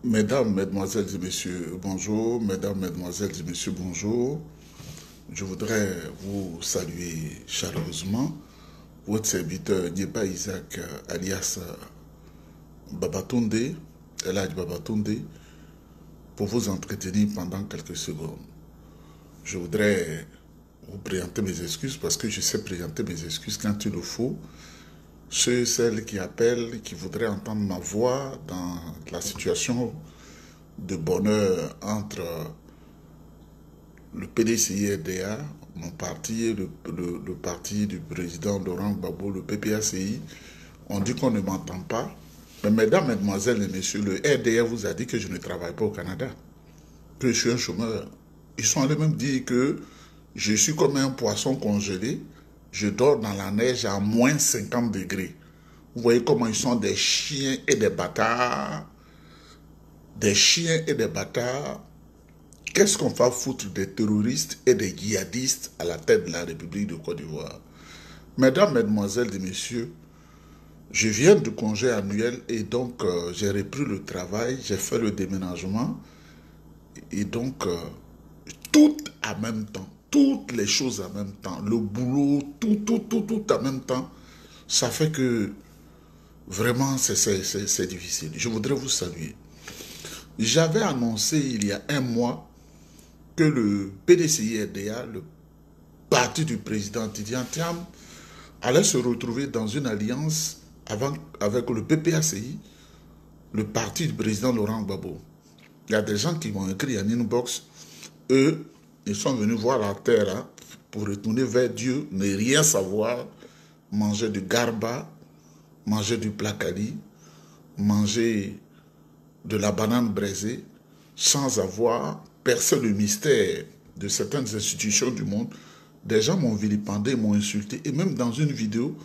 Mesdames, Mesdemoiselles et Messieurs, bonjour. Mesdames, Mesdemoiselles et Messieurs, bonjour. Je voudrais vous saluer chaleureusement. Votre serviteur Nieba Isaac, alias Babatunde, Elhadj Babatunde, pour vous entretenir pendant quelques secondes. Je voudrais vous présenter mes excuses parce que je sais présenter mes excuses quand il le faut. Ceux et celles qui appellent, qui voudraient entendre ma voix dans la situation de bonheur entre le PDCI-RDA, mon parti, et le parti du président Laurent Gbagbo, le PPACI, on dit qu'on ne m'entend pas. Mais mesdames, mesdemoiselles et messieurs, le RDA vous a dit que je ne travaille pas au Canada, que je suis un chômeur. Ils sont allés même dire que je suis comme un poisson congelé, je dors dans la neige à moins 50 degrés. Vous voyez comment ils sont des chiens et des bâtards. Des chiens et des bâtards. Qu'est-ce qu'on va foutre des terroristes et des djihadistes à la tête de la République de Côte d'Ivoire? Mesdames, Mesdemoiselles et Messieurs, je viens du congé annuel et donc j'ai repris le travail, j'ai fait le déménagement et donc tout en même temps, toutes les choses en même temps, le boulot, tout en même temps, ça fait que vraiment c'est difficile. Je voudrais vous saluer. J'avais annoncé il y a un mois que le PDCI-RDA, le parti du président Tidiane Thiam, allait se retrouver dans une alliance avec le PPACI, le parti du président Laurent Gbagbo. Il y a des gens qui m'ont écrit en inbox, eux, ils sont venus voir la terre hein, pour retourner vers Dieu, ne rien savoir, manger du garba, manger du placali, manger de la banane braisée, sans avoir percé le mystère de certaines institutions du monde. Des gens m'ont vilipendé, m'ont insulté, et même dans une vidéo,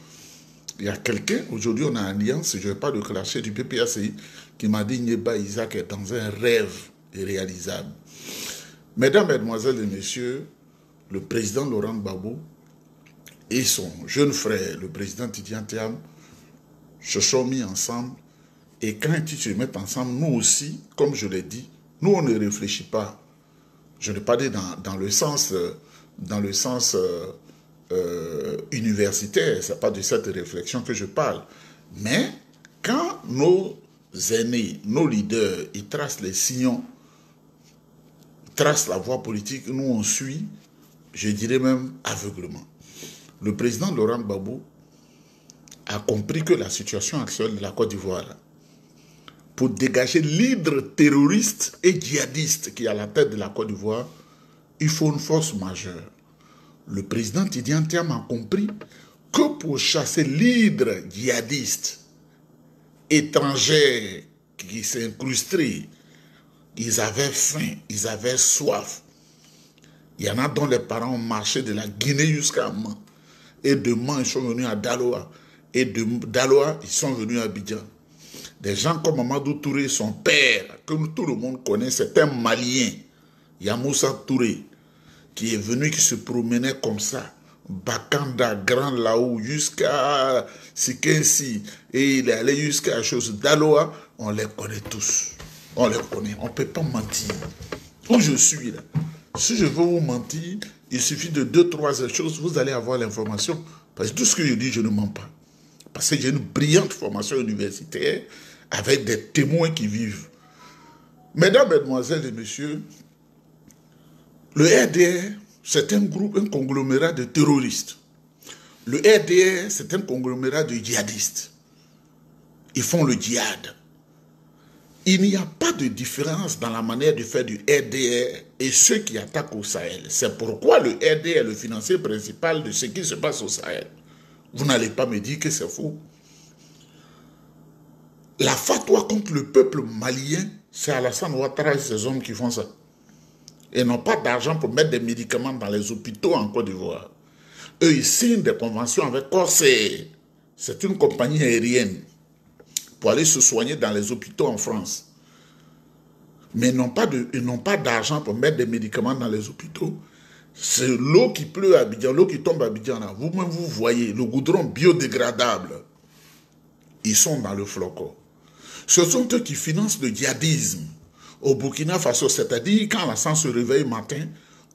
il y a quelqu'un, aujourd'hui on a une alliance, je ne vais pas le clasher, du PPACI, qui m'a dit Nieba Isaac est dans un rêve irréalisable. Mesdames, Mesdemoiselles et Messieurs, le président Laurent Gbagbo et son jeune frère, le président Tidiane Thiam, se sont mis ensemble. Et quand ils se mettent ensemble, nous aussi, comme je l'ai dit, nous on ne réfléchit pas. Je n'ai pas dit dans le sens universitaire, ce n'est pas de cette réflexion que je parle. Mais quand nos aînés, nos leaders, ils tracent les sillons, tracent la voie politique, nous on suit, je dirais même aveuglement. Le président Laurent Gbagbo a compris que la situation actuelle de la Côte d'Ivoire, pour dégager l'hydre terroriste et djihadiste qui est à la tête de la Côte d'Ivoire, il faut une force majeure. Le président Tidiane Thiam a compris que pour chasser l'hydre djihadiste étranger qui s'est incrusté, ils avaient faim, ils avaient soif. Il y en a dont les parents ont marché de la Guinée jusqu'à Mans. Et de Mans, ils sont venus à Daloa. Et de Daloa, ils sont venus à Abidjan. Des gens comme Mamadou Touré, son père, que tout le monde connaît, c'est un Malien, Yamoussa Touré, qui est venu, qui se promenait comme ça, Bakanda, Grand Laou, jusqu'à Sikensi, et il est allé jusqu'à la chose d'Aloa, on les connaît tous. On les connaît, on ne peut pas mentir. Où je suis là, si je veux vous mentir, il suffit de 2-3 choses, vous allez avoir l'information. Parce que tout ce que je dis, je ne mens pas. Parce que j'ai une brillante formation universitaire avec des témoins qui vivent. Mesdames, Mesdemoiselles et Messieurs, le RDR, c'est un groupe, un conglomérat de terroristes. Le RDR, c'est un conglomérat de djihadistes. Ils font le djihad. Il n'y a pas de différence dans la manière de faire du RDR et ceux qui attaquent au Sahel. C'est pourquoi le RDR est le financier principal de ce qui se passe au Sahel. Vous n'allez pas me dire que c'est faux. La fatwa contre le peuple malien, c'est Alassane Ouattara et ces hommes qui font ça. Ils n'ont pas d'argent pour mettre des médicaments dans les hôpitaux en Côte d'Ivoire. Eux, ils signent des conventions avec Corsair. C'est une compagnie aérienne pour aller se soigner dans les hôpitaux en France. Mais ils n'ont pas d'argent pour mettre des médicaments dans les hôpitaux. C'est l'eau qui pleut à Abidjan, l'eau qui tombe à Abidjan. Vous-même, vous voyez, le goudron biodégradable. Ils sont dans le flocon. Ce sont eux qui financent le djihadisme au Burkina Faso. C'est-à-dire, quand Alassane se réveille le matin,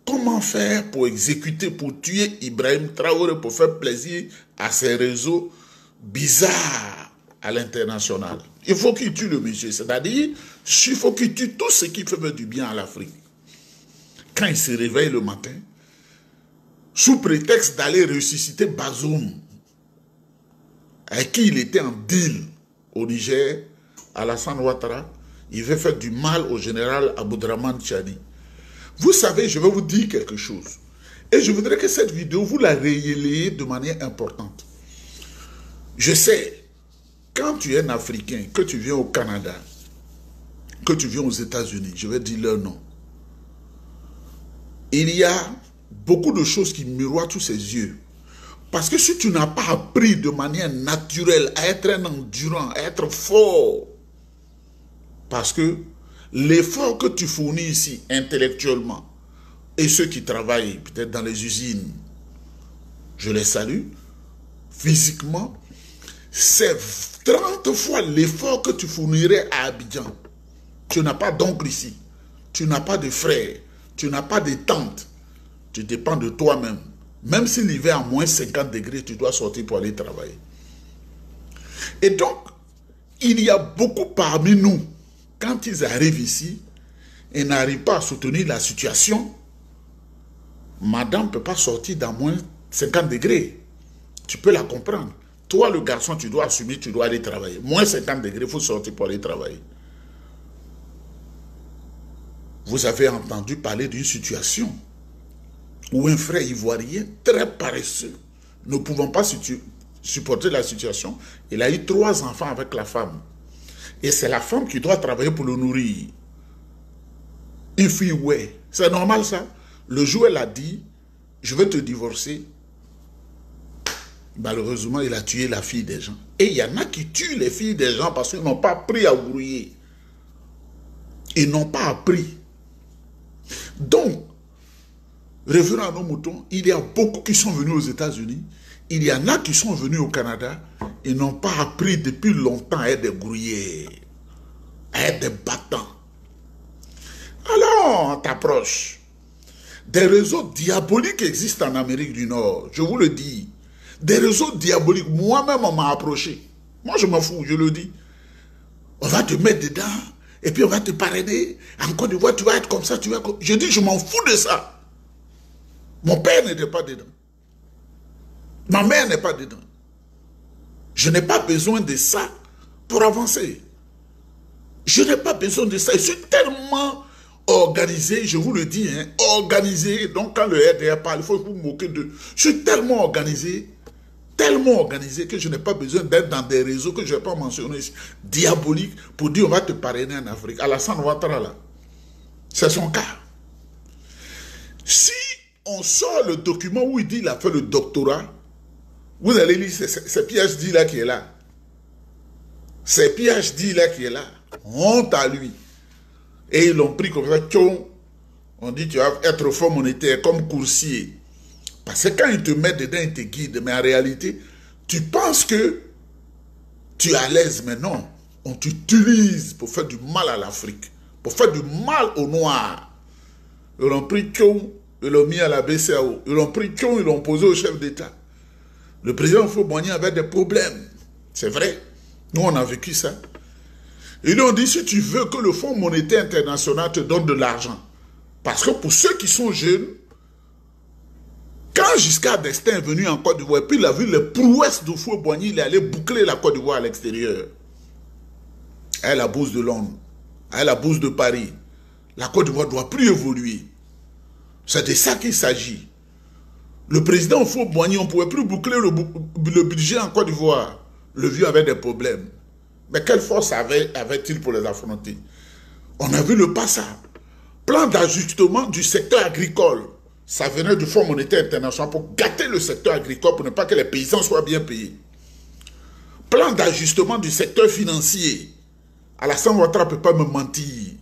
comment faire pour exécuter, pour tuer Ibrahim Traoré, pour faire plaisir à ces réseaux bizarres à l'international. Il faut qu'il tue le monsieur. C'est-à-dire, il faut qu'il tue tout ce qui fait du bien à l'Afrique. Quand il se réveille le matin, sous prétexte d'aller ressusciter Bazoum, avec qui il était en deal au Niger, Alassane Ouattara, il veut faire du mal au général Aboudraman Tchani. Vous savez, je vais vous dire quelque chose. Et je voudrais que cette vidéo, vous la relayez de manière importante. Je sais, quand tu es un Africain, que tu viens au Canada, que tu viens aux États-Unis, je vais dire leur nom, il y a beaucoup de choses qui miroitent tous ses yeux. Parce que si tu n'as pas appris de manière naturelle à être un endurant, à être fort, parce que l'effort que tu fournis ici intellectuellement, et ceux qui travaillent peut-être dans les usines, je les salue, physiquement, c'est 30 fois l'effort que tu fournirais à Abidjan. Tu n'as pas d'oncle ici, tu n'as pas de frère, tu n'as pas de tante, tu dépends de toi-même. Même si l'hiver à moins 50 degrés, tu dois sortir pour aller travailler. Et donc, il y a beaucoup parmi nous, quand ils arrivent ici, et n'arrivent pas à soutenir la situation, madame ne peut pas sortir d'à moins 50 degrés. Tu peux la comprendre. Toi, le garçon, tu dois assumer, tu dois aller travailler. Moins 50 degrés, il faut sortir pour aller travailler. Vous avez entendu parler d'une situation où un frère ivoirien très paresseux, ne pouvant pas supporter la situation, il a eu 3 enfants avec la femme. Et c'est la femme qui doit travailler pour le nourrir. Une fille, ouais. C'est normal ça. Le jour où elle a dit, je vais te divorcer, malheureusement, il a tué la fille des gens. Et il y en a qui tuent les filles des gens parce qu'ils n'ont pas appris à brouiller. Ils n'ont pas appris. Donc, revenons à nos moutons, il y a beaucoup qui sont venus aux États-Unis, il y en a qui sont venus au Canada, ils n'ont pas appris depuis longtemps à être des grouillers, à être des battants. Alors, on t'approche. Des réseaux diaboliques existent en Amérique du Nord, je vous le dis. Des réseaux diaboliques, moi-même on m'a approché. Moi je m'en fous, je le dis. On va te mettre dedans, et puis on va te parrainer. En Côte d'Ivoire, tu vas être comme ça, tu vas... Je dis, je m'en fous de ça. Mon père n'était pas dedans. Ma mère n'est pas dedans. Je n'ai pas besoin de ça pour avancer. Je n'ai pas besoin de ça. Je suis tellement organisé, je vous le dis, hein, organisé. Donc quand le RDR parle, il faut vous moquer d'eux. Je suis tellement organisé que je n'ai pas besoin d'être dans des réseaux que je ne vais pas mentionner ici, diaboliques, pour dire on va te parrainer en Afrique. Alassane Ouattara là, c'est son cas. Si on sort le document où il dit qu'il a fait le doctorat, vous allez lire, c'est PhD là qui est là. C'est PhD là qui est là. Honte à lui. Et ils l'ont pris comme ça. On dit tu vas être fonds monétaire comme coursier. Parce que quand ils te mettent dedans, ils te guident. Mais en réalité, tu penses que tu es à l'aise. Mais non. On t'utilise pour faire du mal à l'Afrique. Pour faire du mal aux Noirs. Ils l'ont pris ils l'ont mis à la BCAO. Ils l'ont pris ils l'ont posé au chef d'État. Le président Houphouët-Boigny avait des problèmes. C'est vrai. Nous, on a vécu ça. Ils lui ont dit, si tu veux que le Fonds monétaire international te donne de l'argent, parce que pour ceux qui sont jeunes, quand Giscard d'Estaing est venu en Côte d'Ivoire, puis il a vu les prouesses de Houphouët-Boigny, il est allé boucler la Côte d'Ivoire à l'extérieur. À la bourse de Londres, à la bourse de Paris. La Côte d'Ivoire ne doit plus évoluer. C'est de ça qu'il s'agit. Le président Houphouët-Boigny, on ne pouvait plus boucler le budget en Côte d'Ivoire. Le vieux avait des problèmes. Mais quelle force avait-il pour les affronter? On a vu le passage. Plan d'ajustement du secteur agricole. Ça venait du Fonds monétaire international pour gâter le secteur agricole, pour ne pas que les paysans soient bien payés. Plan d'ajustement du secteur financier. Alassane Ouattara ne peut pas me mentir.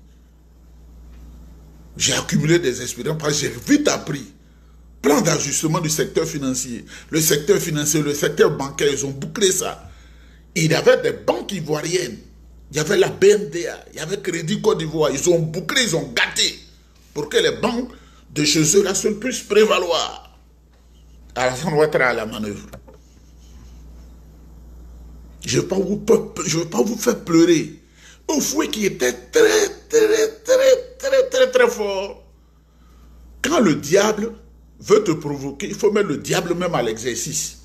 J'ai accumulé des expériences parce que j'ai vite appris. Plan d'ajustement du secteur financier. Le secteur financier, le secteur bancaire, ils ont bouclé ça. Il y avait des banques ivoiriennes Il y avait la BNDA, il y avait Crédit Côte d'Ivoire. Ils ont bouclé, ils ont gâté pour que les banques de chez eux là seules puissent prévaloir. Alassane Ouattara à la manœuvre. Je ne veux pas vous faire pleurer. Un fouet qui était très fort. Quand le diable veut te provoquer, il faut mettre le diable même à l'exercice.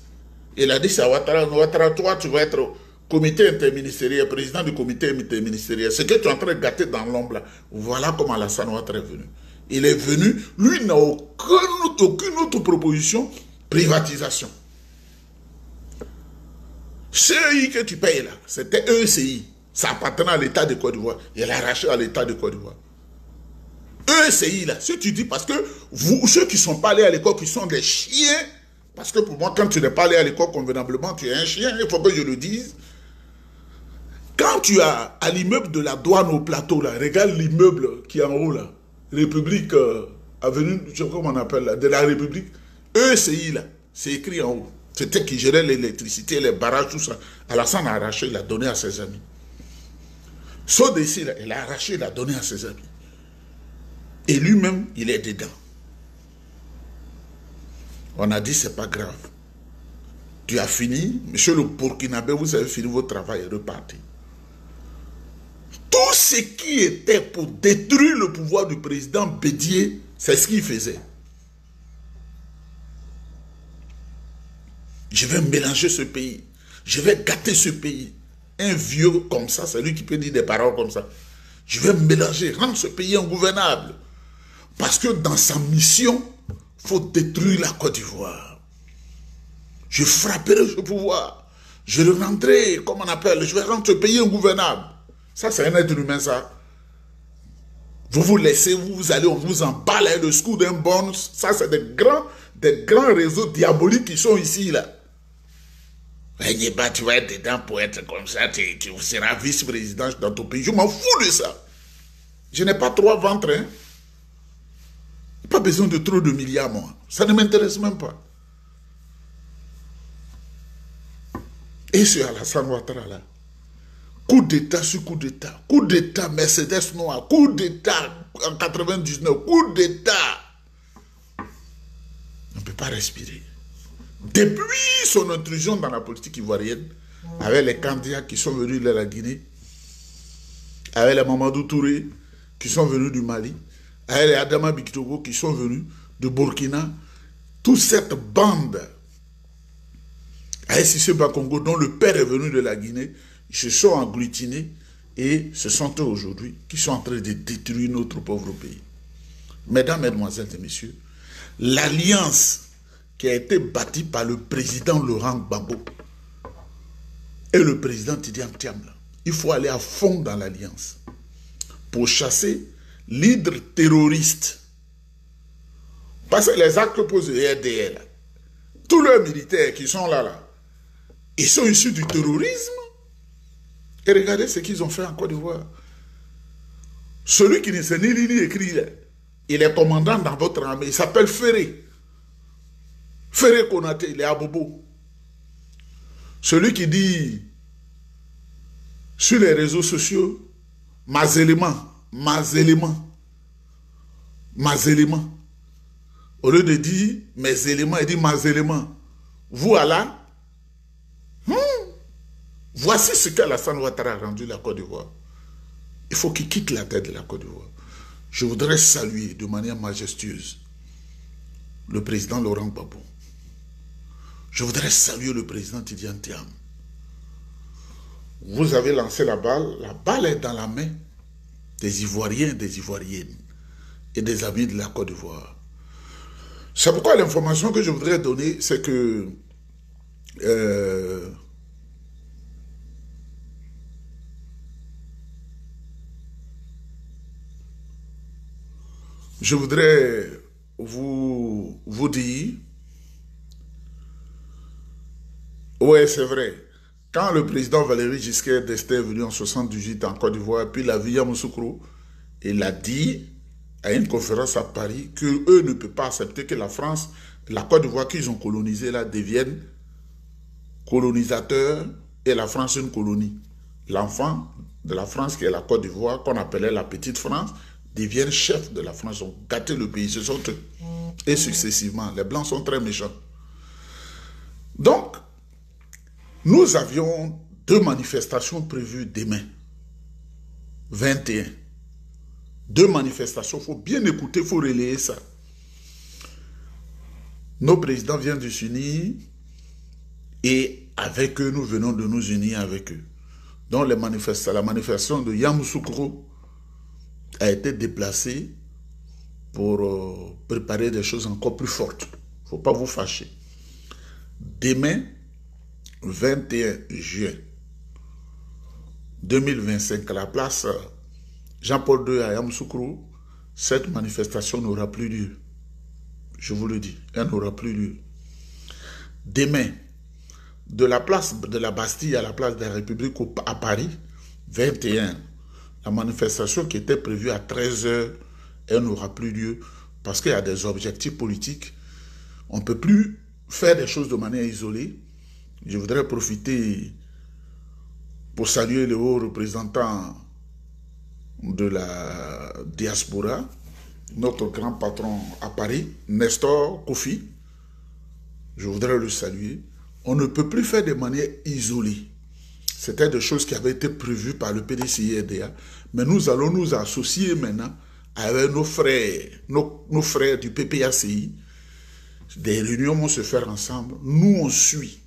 Il a dit à Ouattara, Ouattara, toi tu vas être comité interministériel, président du comité interministériel. Ce que tu es en train de gâter dans l'ombre là, voilà comment Alassane Ouattara est venu. Il est venu, lui n'a aucune autre proposition, privatisation. CEI que tu payes là, c'était ECI. Ça appartenait à l'État de Côte d'Ivoire. Il a arraché à l'État de Côte d'Ivoire. ECI là, si tu dis parce que vous, ceux qui ne sont pas allés à l'école, qui sont des chiens, parce que pour moi, quand tu n'es pas allé à l'école convenablement, tu es un chien, il faut que je le dise. Quand tu as à l'immeuble de la douane au plateau, là, regarde l'immeuble qui est en haut là, République, avenue, je sais pas comment on appelle là, de la République, ECI là, c'est écrit en haut. C'était qui gérait l'électricité, les barrages, tout ça. Alassane a arraché, il a donné à ses amis. Sodessi, il a arraché, il a donné à ses amis. Et lui-même, il est dedans. On a dit, c'est pas grave. Tu as fini, monsieur le Burkinabé, vous avez fini votre travail et reparti. Tout ce qui était pour détruire le pouvoir du président Bédié, c'est ce qu'il faisait. Je vais mélanger ce pays. Je vais gâter ce pays. Un vieux comme ça, c'est lui qui peut dire des paroles comme ça. Je vais mélanger, rendre ce pays ingouvernable. Parce que dans sa mission, il faut détruire la Côte d'Ivoire. Je frapperai ce pouvoir. Je le rendrai, comme on appelle, je vais rendre ce pays ingouvernable. Ça, c'est un être humain, ça. Vous vous laissez, vous allez, on vous emballe le scoop d'un bon. Ça, c'est des grands réseaux diaboliques qui sont ici, là. Tu vas être dedans pour être comme ça, tu seras vice-président dans ton pays. Je m'en fous de ça. Je n'ai pas 3 ventres, hein. Pas besoin de trop de milliards, moi. Ça ne m'intéresse même pas. Et sur Alassane Ouattara, là, coup d'État sur coup d'État. Coup d'État, Mercedes noir. Coup d'État en 99. Coup d'État. On ne peut pas respirer. Depuis son intrusion dans la politique ivoirienne, avec les candidats qui sont venus de la Guinée, avec les Mamadou Touré qui sont venus du Mali, avec les Adama Bikitogo qui sont venus de Burkina, toute cette bande, avec Sissé Bakongo, dont le père est venu de la Guinée, ils se sont agglutinés et ce sont eux aujourd'hui qui sont en train de détruire notre pauvre pays. Mesdames, Mesdemoiselles et Messieurs, l'alliance qui a été bâtie par le président Laurent Gbagbo et le président Tidiane Tiamla, il faut aller à fond dans l'alliance pour chasser l'hydre terroriste. Parce que les actes que pose le RDL, tous les militaires qui sont là, ils sont issus du terrorisme. Et regardez ce qu'ils ont fait en Côte d'Ivoire. Celui qui ne sait ni lire ni écrire, il est commandant dans votre armée, il s'appelle Ferré. Ferré Konaté, il est à Bobo. Celui qui dit sur les réseaux sociaux, mes éléments. Au lieu de dire mes éléments, il dit mes éléments. Voilà. Voici ce qu'Alassane Ouattara a rendu la Côte d'Ivoire. Il faut qu'il quitte la tête de la Côte d'Ivoire. Je voudrais saluer de manière majestueuse le président Laurent Gbagbo. Je voudrais saluer le président Tidiane Tiam. Vous avez lancé la balle est dans la main des Ivoiriens, des Ivoiriennes et des amis de la Côte d'Ivoire. C'est pourquoi l'information que je voudrais donner, c'est que je voudrais vous dire, ouais, c'est vrai, quand le président Valéry Giscard d'Estaing est venu en 1978 en Côte d'Ivoire, puis il a vu Yamoussoukro, il a dit à une conférence à Paris qu'eux ne peuvent pas accepter que la France, la Côte d'Ivoire qu'ils ont colonisée là, devienne colonisateur et la France une colonie. L'enfant de la France, qui est la Côte d'Ivoire, qu'on appelait la Petite France, deviennent chefs de la France, ont gâté le pays, ce sont eux. Et successivement, les Blancs sont très méchants. Donc, nous avions 2 manifestations prévues demain, 21. 2 manifestations, il faut bien écouter, il faut relayer ça. Nos présidents viennent de s'unir et avec eux, nous venons de nous unir avec eux. Donc la manifestation de Yamoussoukro a été déplacée pour préparer des choses encore plus fortes. Il ne faut pas vous fâcher. Demain, 21 juin 2025, à la place Jean-Paul II à Yamoussoukro, cette manifestation n'aura plus lieu. Je vous le dis, elle n'aura plus lieu. Demain, de la place de la Bastille à la place de la République à Paris, 21, la manifestation qui était prévue à 13 h, elle n'aura plus lieu parce qu'il y a des objectifs politiques. On ne peut plus faire des choses de manière isolée. Je voudrais profiter pour saluer le haut représentant de la diaspora, notre grand patron à Paris, Nestor Kofi. Je voudrais le saluer. On ne peut plus faire de manière isolée. C'était des choses qui avaient été prévues par le PDCI-RDA. Mais nous allons nous associer maintenant avec nos frères du PPACI. Des réunions vont se faire ensemble. Nous, on suit.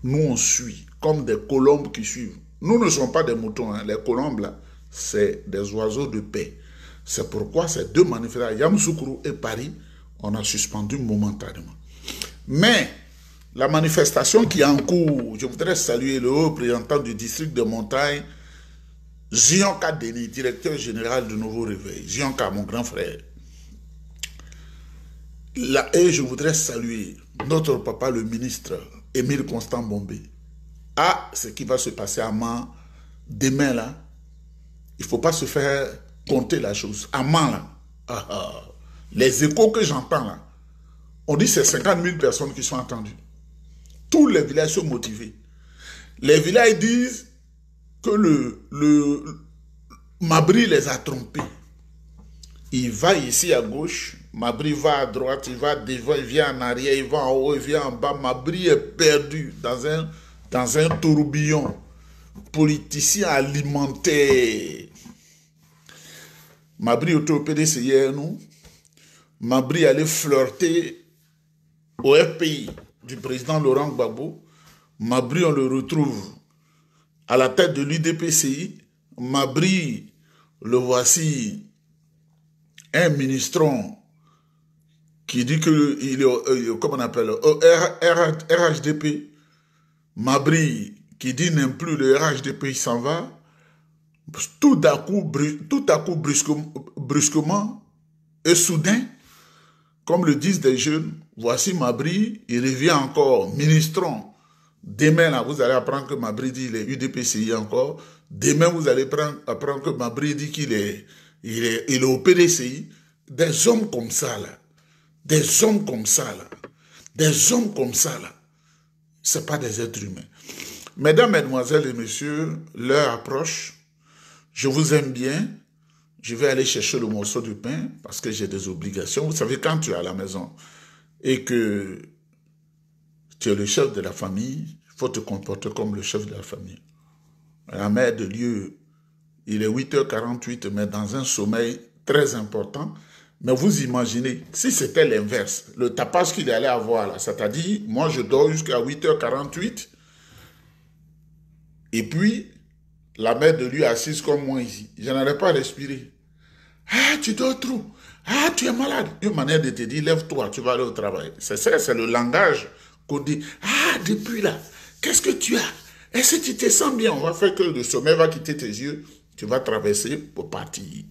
Nous, on suit. Comme des colombes qui suivent. Nous ne sommes pas des moutons. Hein. Les colombes, là, c'est des oiseaux de paix. C'est pourquoi ces 2 manifestations, Yamoussoukro et Paris, on a suspendu momentanément. Mais la manifestation qui est en cours, je voudrais saluer le haut représentant du district de Montagne, Zionka Denis, directeur général du Nouveau Réveil. Zionka, mon grand frère. Là, et je voudrais saluer notre papa, le ministre Émile Constant Bombé. Ah, ce qui va se passer à Mans, demain là, il ne faut pas se faire compter la chose. À Mans là, les échos que j'entends là, on dit que c'est 50 000 personnes qui sont attendues. Tous les villages sont motivés. Les villages disent que le Mabri les a trompés. Il va ici à gauche, Mabri va à droite, il va devant, il vient en arrière, il va en haut, il vient en bas. Mabri est perdu dans un tourbillon politicien alimentaire. Mabri était au PDC hier, nous. Mabri allait flirter au FPI du président Laurent Gbagbo. Mabri, on le retrouve à la tête de l'UDPCI. Mabri, le voici, un ministron qui dit qu'il est, comment on appelle, RHDP. Mabri, qui dit n'aime plus le RHDP, il s'en va. Tout à coup brusquement et soudain, comme le disent des jeunes, voici Mabri, il revient encore, ministron. Demain, là, vous allez apprendre que Mabri dit qu'il est UDPCI encore. Demain, vous allez apprendre que Mabri dit qu'il est, il est au PDCI. Des hommes comme ça, là. Des hommes comme ça, là. Des hommes comme ça, là. Ce n'est pas des êtres humains. Mesdames, Mesdemoiselles et Messieurs, l'heure approche. Je vous aime bien. Je vais aller chercher le morceau de pain parce que j'ai des obligations. Vous savez, quand tu es à la maison et que tu es le chef de la famille, il faut te comporter comme le chef de la famille. La mère de Dieu, il est 8h48, mais dans un sommeil très important. Mais vous imaginez, si c'était l'inverse, le tapage qu'il allait avoir là, c'est-à-dire, moi je dors jusqu'à 8h48, et puis, la mère de lui assise comme moi ici. Je n'arrive pas à respirer. Ah, tu dors trop. Ah, tu es malade. Une manière de te dire, lève-toi, tu vas aller au travail. C'est ça, c'est le langage qu'on dit. Ah, depuis là, qu'est-ce que tu as? Est-ce que tu te sens bien? On va faire que le sommeil va quitter tes yeux. Tu vas traverser pour partir.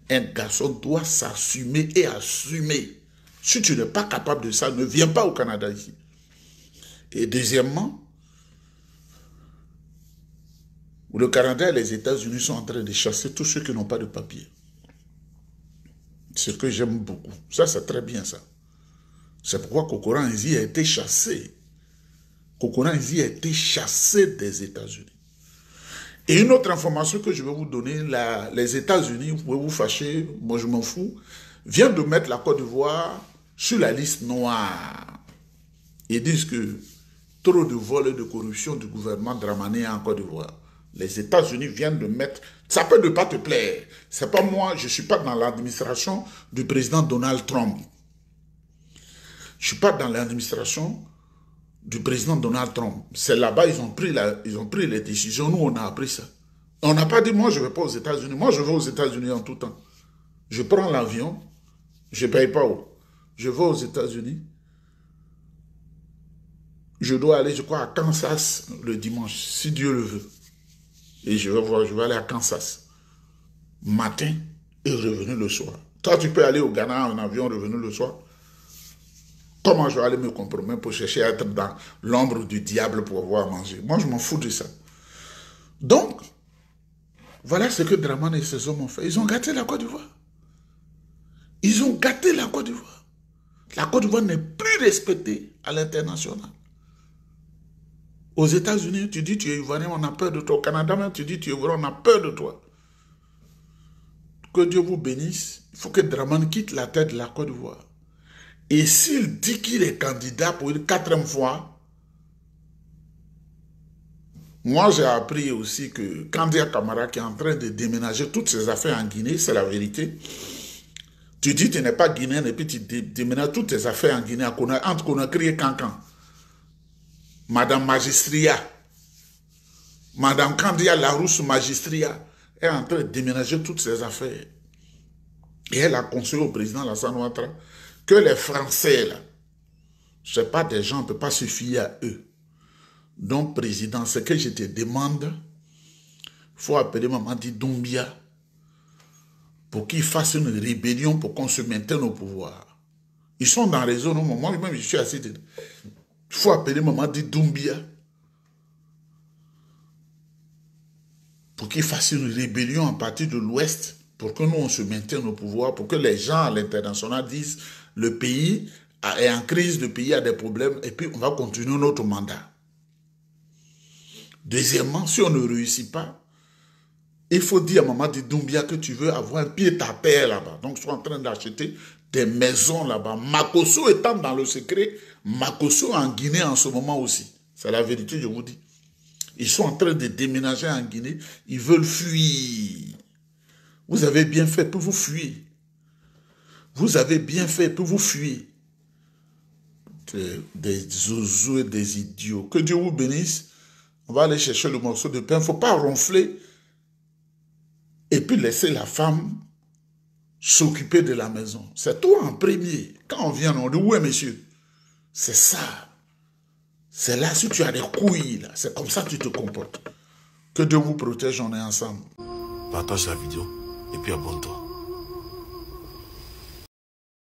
Un garçon doit s'assumer et assumer. Si tu n'es pas capable de ça, ne viens pas au Canada ici. Et deuxièmement, le Canada et les États-Unis sont en train de chasser tous ceux qui n'ont pas de papier. Ce que j'aime beaucoup. Ça, c'est très bien ça. C'est pourquoi Kokora Nzi a été chassé. Kokora Nzi a été chassé des États-Unis. Et une autre information que je vais vous donner, les États-Unis, vous pouvez vous fâcher, moi je m'en fous, viennent de mettre la Côte d'Ivoire sur la liste noire. Ils disent que trop de vol et de corruption du gouvernement Dramane en Côte d'Ivoire. Les États-Unis viennent de mettre... Ça peut ne pas te plaire. C'est pas moi, je ne suis pas dans l'administration du président Donald Trump. Je ne suis pas dans l'administration du président Donald Trump. C'est là-bas, ils ont pris les décisions. Nous, on a appris ça. On n'a pas dit, moi, je ne vais pas aux États-Unis. Moi, je vais aux États-Unis en tout temps. Je prends l'avion, je ne paye pas où. Je vais aux États-Unis. Je dois aller, je crois, à Kansas le dimanche, si Dieu le veut. Et je vais aller à Kansas. Matin et revenir le soir. Toi, tu peux aller au Ghana en avion, revenir le soir. Comment je vais aller me compromettre pour chercher à être dans l'ombre du diable pour avoir à manger? Moi, je m'en fous de ça. Donc, voilà ce que Dramane et ses hommes ont fait. Ils ont gâté la Côte d'Ivoire. Ils ont gâté la Côte d'Ivoire. La Côte d'Ivoire n'est plus respectée à l'international. Aux États-Unis, tu dis tu es ivoirien, on a peur de toi. Au Canada, même, tu dis tu es ivoirien, on a peur de toi. Que Dieu vous bénisse. Il faut que Dramane quitte la tête de la Côte d'Ivoire. Et s'il dit qu'il est candidat pour une 4e fois, moi j'ai appris aussi que Kandia Camara qui est en train de déménager toutes ses affaires en Guinée, c'est la vérité. Tu dis que tu n'es pas guinéen et puis tu déménages toutes tes affaires en Guinée, entre Conakry et Cancan. Madame Magistria, Madame Kandia Larousse Magistria est en train de déménager toutes ses affaires. Et elle a conseillé au président Alassane Ouattara que les Français, là, ce n'est pas des gens, on ne peut pas se fier à eux. Donc, président, ce que je te demande, il faut appeler Mamadi Doumbia pour qu'il fasse une rébellion pour qu'on se maintienne au pouvoir. Ils sont dans les zones, moi-même, je suis assis. Il faut appeler Mamadi Doumbia pour qu'il fasse une rébellion en partie de l'Ouest pour que nous, on se maintienne au pouvoir, pour que les gens à l'international disent le pays est en crise, le pays a des problèmes, et puis on va continuer notre mandat. Deuxièmement, si on ne réussit pas, il faut dire à Mamadi Doumbia que tu veux avoir un pied à terre là-bas. Donc, ils sont en train d'acheter des maisons là-bas. Makosso étant dans le secret, Makosso en Guinée en ce moment aussi. C'est la vérité, je vous dis. Ils sont en train de déménager en Guinée. Ils veulent fuir. Vous avez bien fait pour vous fuir. Vous avez bien fait pour vous fuir. Des zouzous et des idiots. Que Dieu vous bénisse. On va aller chercher le morceau de pain. Il ne faut pas ronfler et puis laisser la femme s'occuper de la maison. C'est toi en premier. Quand on vient, on dit, ouais, monsieur, c'est ça. C'est là, si tu as des couilles, là, c'est comme ça que tu te comportes. Que Dieu vous protège, on est ensemble. Partage la vidéo et puis abonne-toi.